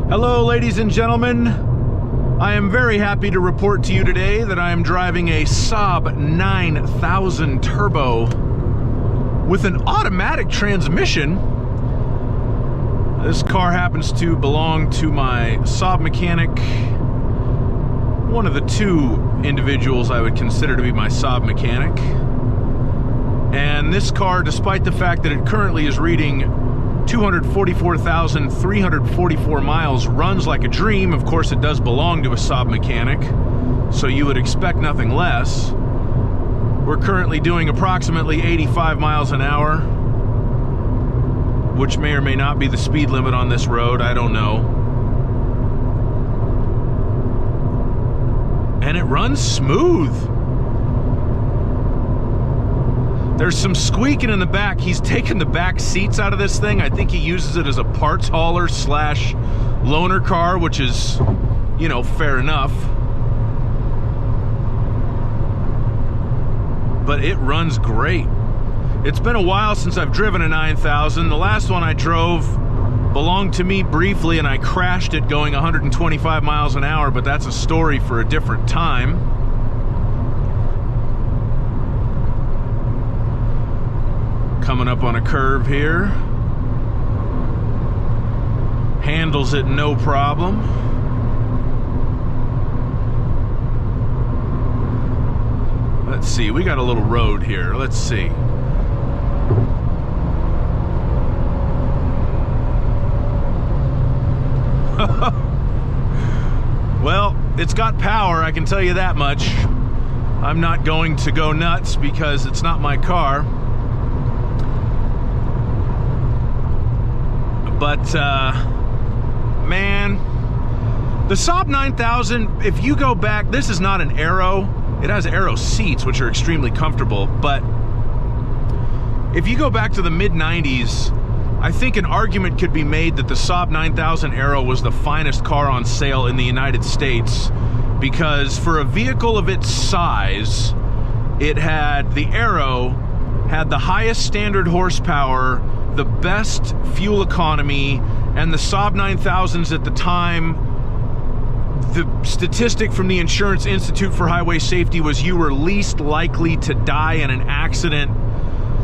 Hello, ladies and gentlemen. I am very happy to report to you today that I am driving a Saab 9000 Turbo with an automatic transmission. This car happens to belong to my Saab mechanic, one of the two individuals I would consider to be my Saab mechanic. And this car, despite the fact that it currently is reading 244,344 miles, runs like a dream. Of course, it does belong to a Saab mechanic, so you would expect nothing less. We're currently doing approximately 85 miles an hour, which may or may not be the speed limit on this road, I don't know. And it runs smooth. There's some squeaking in the back. He's taken the back seats out of this thing. I think he uses it as a parts hauler slash loaner car, which is, you know, fair enough. But it runs great. It's been a while since I've driven a 9000. The last one I drove belonged to me briefly, and I crashed it going 125 miles an hour, but that's a story for a different time. Coming up on a curve here. Handles it no problem. Let's see, we got a little road here. Let's see. Well, it's got power, I can tell you that much. I'm not going to go nuts because it's not my car. But, man, the Saab 9000, if you go back, this is not an Aero. It has Aero seats, which are extremely comfortable. But if you go back to the mid-90s, I think an argument could be made that the Saab 9000 Aero was the finest car on sale in the United States, because for a vehicle of its size, it had, the Aero had the highest standard horsepower, the best fuel economy, and the Saab 9000s at the time, the statistic from the Insurance Institute for Highway Safety was you were least likely to die in an accident,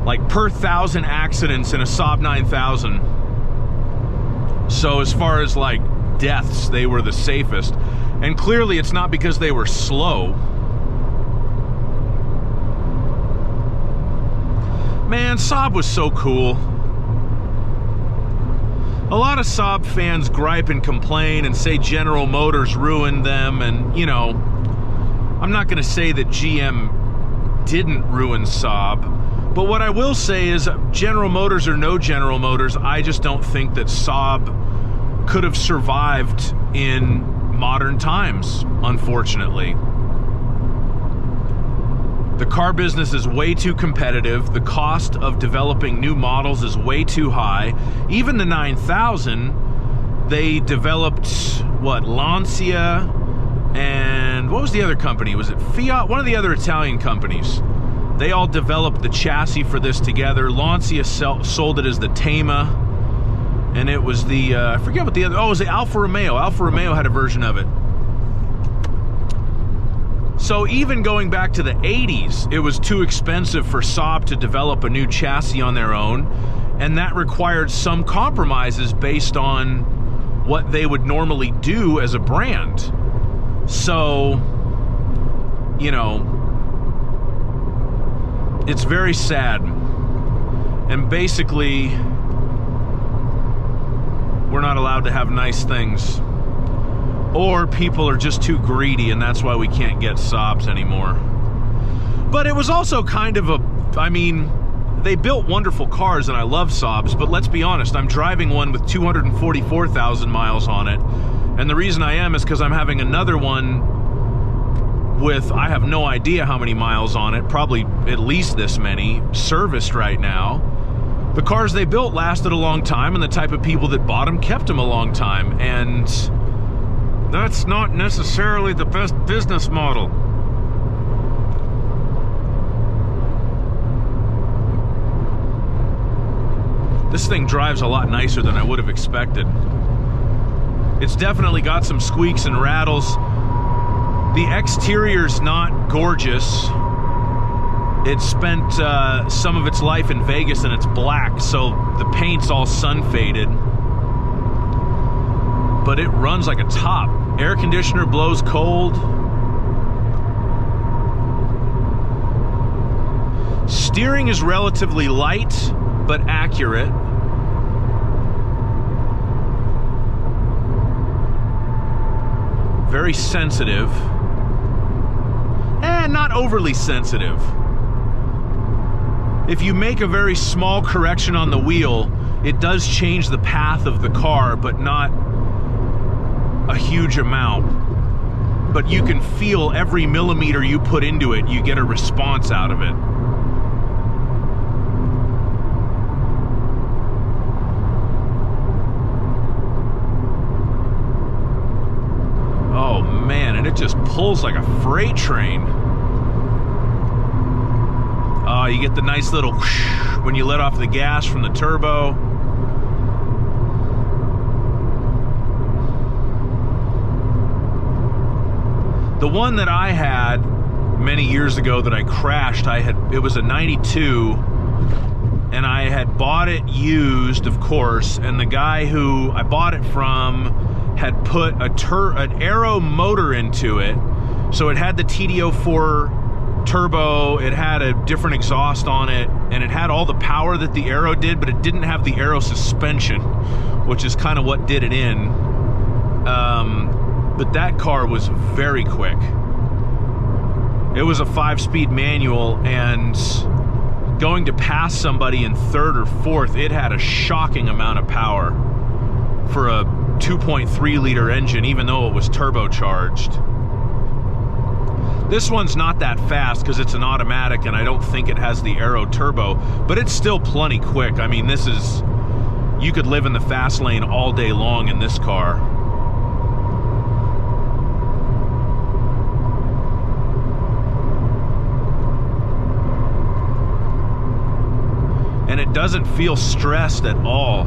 like per 1,000 accidents in a Saab 9000. So as far as like deaths, they were the safest. And clearly it's not because they were slow. Man, Saab was so cool. A lot of Saab fans gripe and complain and say General Motors ruined them, and, you know, I'm not going to say that GM didn't ruin Saab, but what I will say is General Motors or no General Motors, I just don't think that Saab could have survived in modern times, unfortunately. The car business is way too competitive. The cost of developing new models is way too high. Even the 9000, they developed, what, Lancia, and what was the other company? Was it Fiat? One of the other Italian companies. They all developed the chassis for this together. Lancia sold it as the Tema, and it was the, I forget what the other, oh, it was the Alfa Romeo. Alfa Romeo had a version of it. So even going back to the 80s, it was too expensive for Saab to develop a new chassis on their own, and that required some compromises based on what they would normally do as a brand. So, you know, it's very sad. And basically, we're not allowed to have nice things. Or people are just too greedy, and that's why we can't get Saabs anymore. But it was also kind of a, I mean, they built wonderful cars, and I love Saabs, but let's be honest, I'm driving one with 244,000 miles on it, and the reason I am is because I'm having another one with, I have no idea how many miles on it, probably at least this many, serviced right now. The cars they built lasted a long time, and the type of people that bought them kept them a long time, and that's not necessarily the best business model. This thing drives a lot nicer than I would have expected. It's definitely got some squeaks and rattles. The exterior's not gorgeous. It spent some of its life in Vegas and it's black, so the paint's all sun-faded. But it runs like a top. Air conditioner blows cold. Steering is relatively light, but accurate. Very sensitive. And not overly sensitive. If you make a very small correction on the wheel, it does change the path of the car, but not a huge amount. But you can feel every millimeter you put into it, you get a response out of it. Oh man, and it just pulls like a freight train. Oh, you get the nice little whoosh when you let off the gas from the turbo. The one that I had many years ago that I crashed, it was a 92, and I had bought it used, of course, and the guy who I bought it from had put an aero motor into it, so it had the TD04 turbo, it had a different exhaust on it, and it had all the power that the aero did, but it didn't have the aero suspension, which is kind of what did it in. But that car was very quick. It was a 5-speed manual, and going to pass somebody in third or fourth, it had a shocking amount of power for a 2.3 liter engine, even though it was turbocharged. This one's not that fast because it's an automatic, and I don't think it has the aero turbo, but it's still plenty quick. I mean, you could live in the fast lane all day long in this car. And it doesn't feel stressed at all.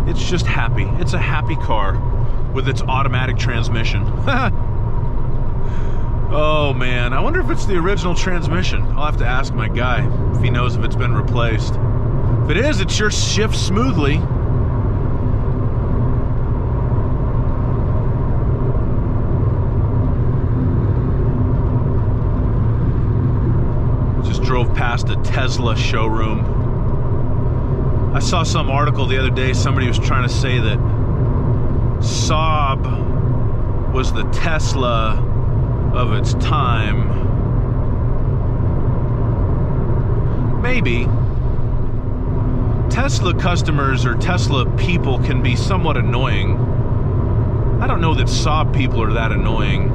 It's just happy. It's a happy car with its automatic transmission. Oh man, I wonder if it's the original transmission. I'll have to ask my guy if he knows if it's been replaced. If it is, it sure shifts smoothly. Just drove past a Tesla showroom. I saw some article the other day, somebody was trying to say that Saab was the Tesla of its time. Maybe. Tesla customers or Tesla people can be somewhat annoying. I don't know that Saab people are that annoying.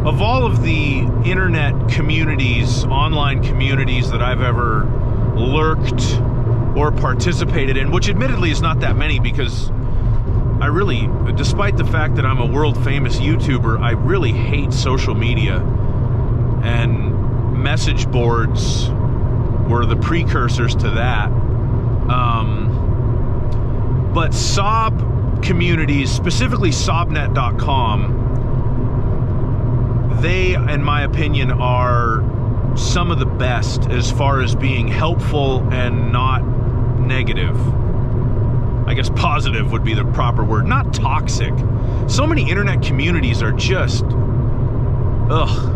Of all of the internet communities, online communities that I've ever lurked or participated in, which admittedly is not that many because I really, despite the fact that I'm a world famous YouTuber, I really hate social media, and message boards were the precursors to that. But Saab communities, specifically Saabnet.com, they, in my opinion, are some of the best as far as being helpful and not negative. I guess positive would be the proper word, not toxic. So many internet communities are just, ugh.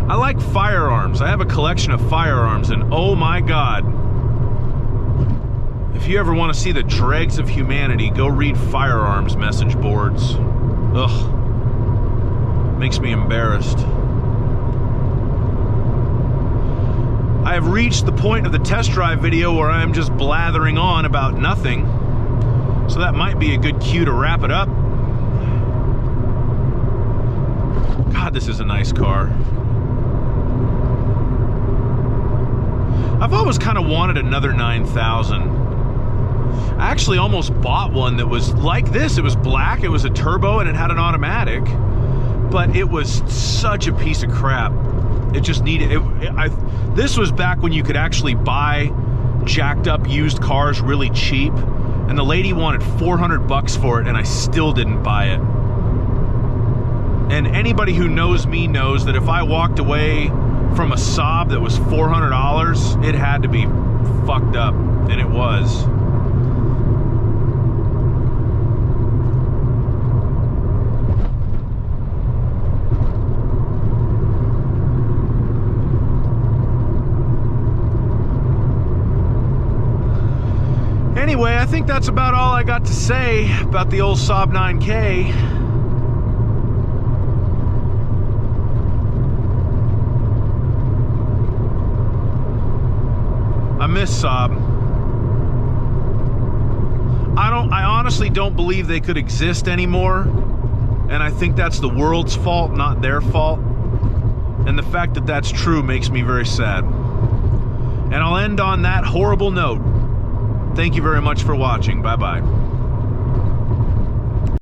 I like firearms. I have a collection of firearms, and oh my God, if you ever want to see the dregs of humanity, go read firearms message boards. Ugh. Makes me embarrassed. I have reached the point of the test drive video where I am just blathering on about nothing, so that might be a good cue to wrap it up. God, this is a nice car. I've always kind of wanted another 9000. I actually almost bought one that was like this. It was black, it was a turbo, and it had an automatic, but it was such a piece of crap. It just needed this was back when you could actually buy jacked up used cars really cheap, and the lady wanted $400 for it, and I still didn't buy it. And anybody who knows me knows that if I walked away from a Saab that was $400, it had to be fucked up, and it was. Anyway, I think that's about all I got to say about the old Saab 9K. I miss Saab. I honestly don't believe they could exist anymore, and I think that's the world's fault, not their fault. And the fact that that's true makes me very sad. And I'll end on that horrible note. Thank you very much for watching. Bye-bye.